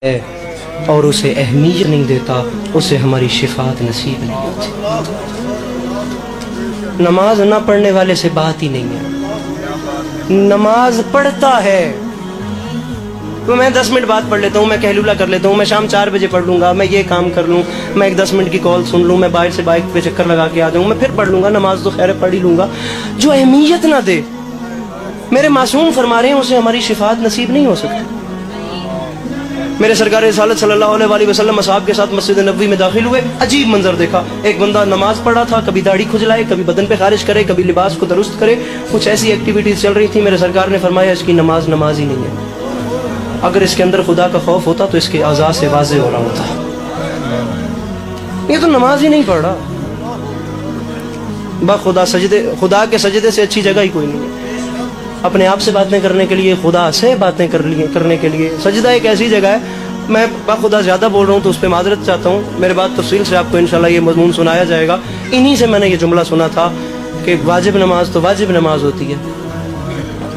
ہے اور اسے اہمیت نہیں دیتا، اسے ہماری شفاعت نصیب نہیں ہوتی۔ نماز نہ پڑھنے والے سے بات ہی نہیں ہے، نماز پڑھتا ہے تو میں 10 منٹ بعد پڑھ لیتا ہوں، میں کہلولہ کر لیتا ہوں، میں شام 4 بجے پڑھ لوں گا، میں یہ کام کر لوں، میں ایک 10 منٹ کی کال سن لوں، میں باہر سے بائک پہ چکر لگا کے آ جاؤں، میں پھر پڑھ لوں گا، نماز تو خیر پڑھ ہی لوں گا۔ جو اہمیت نہ دے، میرے معصوم فرما رہے ہیں، اسے ہماری شفاعت نصیب نہیں ہو سکتی۔ میرے سرکار رسالت صلی اللہ علیہ وسلم اصحاب کے ساتھ مسجد نبوی میں داخل ہوئے، عجیب منظر دیکھا، ایک بندہ نماز پڑھا تھا، کبھی داڑھی کھجلائے، کبھی بدن پہ خارج کرے، کبھی لباس کو درست کرے، کچھ ایسی ایکٹیویٹیز چل رہی تھی۔ میرے سرکار نے فرمایا اس کی نماز نماز ہی نہیں ہے، اگر اس کے اندر خدا کا خوف ہوتا تو اس کے اعضاء سے واضح ہو رہا ہوتا، یہ تو نماز ہی نہیں پڑھ رہا۔ خدا سجدے، خدا کے سجدے سے اچھی جگہ ہی کوئی نہیں ہے اپنے آپ سے باتیں کرنے کے لیے، خدا سے باتیں کرنے کے لیے۔ سجدہ ایک ایسی جگہ ہے، میں خدا زیادہ بول رہا ہوں تو اس پہ معذرت چاہتا ہوں، میرے بعد تفصیل سے آپ کو انشاءاللہ یہ مضمون سنایا جائے گا۔ انہی سے میں نے یہ جملہ سنا تھا کہ واجب نماز تو واجب نماز ہوتی ہے،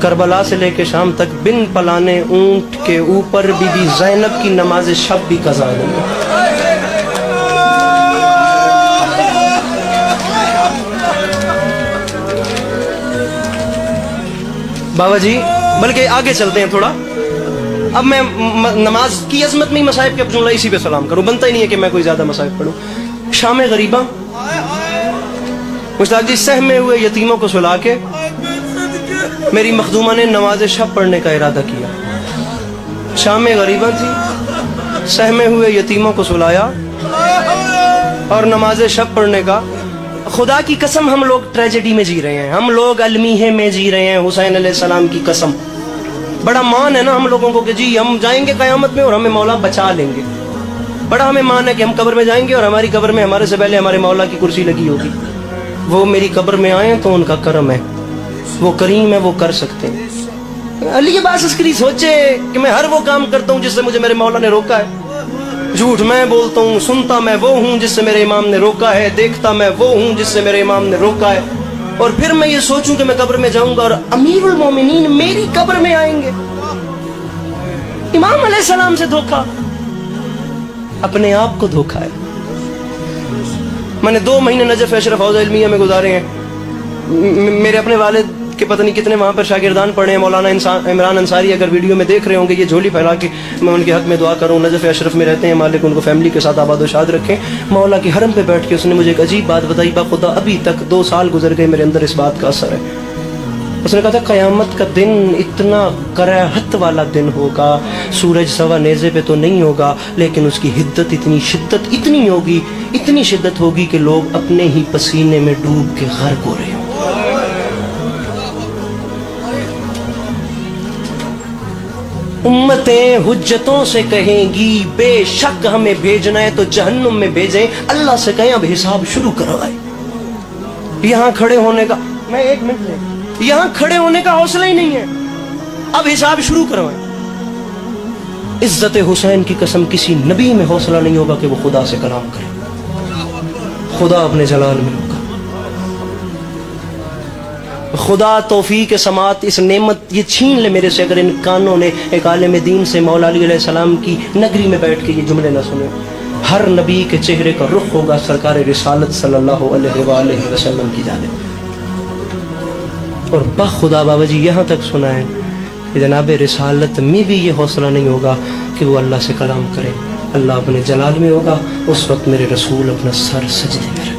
کربلا سے لے کے شام تک بن پلانے اونٹ کے اوپر بی بی زینب کی نماز شب بھی قضا نہیں ہے۔ بابا جی بلکہ آگے چلتے ہیں تھوڑا، اب میں نماز کی عظمت میں مصائب کے جملہ اسی پہ سلام کروں، بنتا ہی نہیں ہے کہ میں کوئی زیادہ مصائب پڑھوں۔ شام غریبہ، مشتاق جی سہمے ہوئے یتیموں کو سلا کے میری مخدومہ نے نماز شب پڑھنے کا ارادہ کیا۔ شام غریبہ تھی، سہمے ہوئے یتیموں کو سلایا اور نماز شب پڑھنے کا۔ خدا کی قسم ہم لوگ ٹریجڈی میں جی رہے ہیں، ہم لوگ المیہ میں جی رہے ہیں، حسین علیہ السلام کی قسم۔ بڑا مان ہے نا ہم لوگوں کو کہ جی ہم جائیں گے قیامت میں اور ہمیں مولا بچا لیں گے، بڑا ہمیں مان ہے کہ ہم قبر میں جائیں گے اور ہماری قبر میں ہمارے سے پہلے ہمارے مولا کی کرسی لگی ہوگی، وہ میری قبر میں آئیں تو ان کا کرم ہے، وہ کریم ہے، وہ کر سکتے ہیں۔ علی عباس عسکری سوچے کہ میں ہر وہ کام کرتا ہوں جس سے مجھے میرے مولا نے روکا ہے، جھوٹ میں بولتا ہوں، سنتا میں وہ ہوں جس سے میرے امام نے روکا ہے، دیکھتا میں وہ ہوں جس سے میرے امام نے روکا ہے، اور پھر میں یہ سوچوں کہ میں قبر میں جاؤں گا اور امیر المومنین میری قبر میں آئیں گے۔ امام علیہ السلام سے دھوکا، اپنے آپ کو دھوکا ہے۔ میں نے 2 مہینے نجف اشرف حوزہ علمیہ میں گزارے ہیں، میرے اپنے والد کہ پتہ نہیں کتنے وہاں پر شاگردان پڑھے ہیں۔ مولانا عمران انصاری اگر ویڈیو میں دیکھ رہے ہوں گے، یہ جھولی پھیلا کے میں ان کے حق میں دعا کروں، نجف اشرف میں رہتے ہیں، مالک ان کو فیملی کے ساتھ آباد و شاد رکھیں۔ مولا کے حرم پہ بیٹھ کے اس نے مجھے ایک عجیب بات بتائی، باخدا ابھی تک 2 سال گزر گئے میرے اندر اس بات کا اثر ہے۔ اس نے کہا تھا قیامت کا دن اتنا کراہت والا دن ہوگا، سورج سوا نیزے پہ تو نہیں ہوگا لیکن اس کی حدت اتنی شدت اتنی ہوگی، اتنی شدت ہوگی کہ لوگ اپنے ہی پسینے میں ڈوب کے غرق ہو رہے ہوں۔ امتیں حجتوں سے کہیں گی بے شک ہمیں بھیجنا ہے تو جہنم میں بھیجیں، اللہ سے کہیں اب حساب شروع کروائے۔ یہاں کھڑے ہونے کا، میں 1 منٹ لیں، یہاں کھڑے ہونے کا حوصلہ ہی نہیں ہے، اب حساب شروع کروائیں۔ عزت حسین کی قسم کسی نبی میں حوصلہ نہیں ہوگا کہ وہ خدا سے کلام کرے، خدا اپنے جلال میں ہوگا۔ خدا توفیق سماعت اس نعمت یہ چھین لے میرے سے اگر ان کانوں نے ایک عالم دین سے مولا علی علیہ السلام کی نگری میں بیٹھ کے یہ جملے نہ سنے۔ ہر نبی کے چہرے کا رخ ہوگا سرکار رسالت صلی اللہ علیہ وآلہ وسلم کی جانب۔ اور بخدا بابا جی یہاں تک سنا ہے کہ جناب رسالت میں بھی یہ حوصلہ نہیں ہوگا کہ وہ اللہ سے کلام کرے، اللہ اپنے جلال میں ہوگا، اس وقت میرے رسول اپنا سر سجدے میں رکھیں۔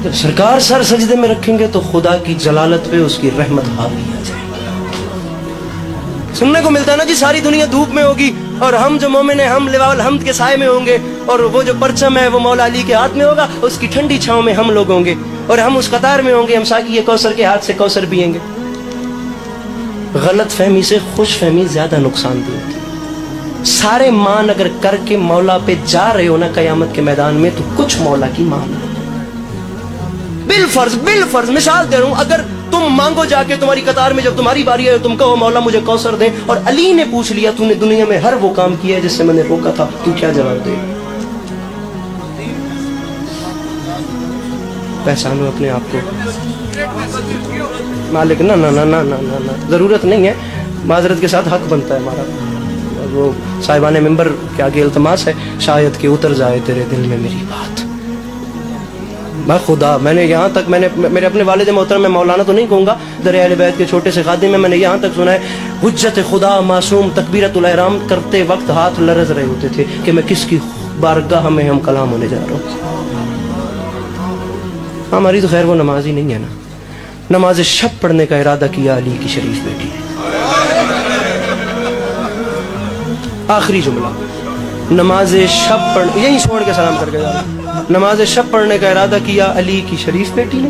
جب سرکار سر سجدے میں رکھیں گے تو خدا کی جلالت پہ اس کی رحمت حاوی آ جائے گی۔ سننے کو ملتا ہے نا جی ساری دنیا دھوپ میں ہوگی اور ہم جو مومن ہیں ہم لواء الحمد کے سائے میں ہوں گے، اور وہ جو پرچم ہے وہ مولا علی کے ہاتھ میں ہوگا، اس کی ٹھنڈی چھاؤں میں ہم لوگ ہوں گے، اور ہم اس قطار میں ہوں گے، ہم ساقی کوثر کے ہاتھ سے کوثر پیئیں گے۔ غلط فہمی سے خوش فہمی زیادہ نقصان دہ ہوتی ہے۔ سارے مان اگر کر کے مولا پہ جا رہے ہو نا قیامت کے میدان میں تو کچھ مولا کی مان لو۔ بالفرض مثال دے رہا ہوں، اگر تم مانگو جا کے تمہاری قطار میں جب تمہاری باری ہے تم کہو مولا مجھے کوثر دے، اور علی نے پوچھ لیا تو نے دنیا میں ہر وہ کام کیا ہے جس سے میں نے روکا تھا، تو کیا جواب دے؟ پہچانو اپنے آپ کو مالک۔ نہ ضرورت نہیں ہے، معذرت کے ساتھ حق بنتا ہے ہمارا. وہ صاحبان ممبر کے آگے التماس ہے شاید کہ اتر جائے تیرے دل میں میری بات. میں خدا میں نے یہاں تک میں نے میرے اپنے والد محترم میں مولانا تو نہیں کہوں گا, دریا اہل بیت کے چھوٹے سے خادم میں نے یہاں تک سنا ہے حجت خدا معصوم تکبیرۃ الاحرام کرتے وقت ہاتھ لرز رہے ہوتے تھے کہ میں کس کی بارگاہ میں ہم کلام ہونے جا رہا ہوں. ہماری تو خیر وہ نماز ہی نہیں ہے نا. نماز شب پڑھنے کا ارادہ کیا علی کی شریف بیٹی نے. آخری جملہ, نماز شب پڑھ یہیں چھوڑ کے سلام کر کے جا رہا ہوں. نماز شب پڑھنے کا ارادہ کیا علی کی شریف بیٹی نے.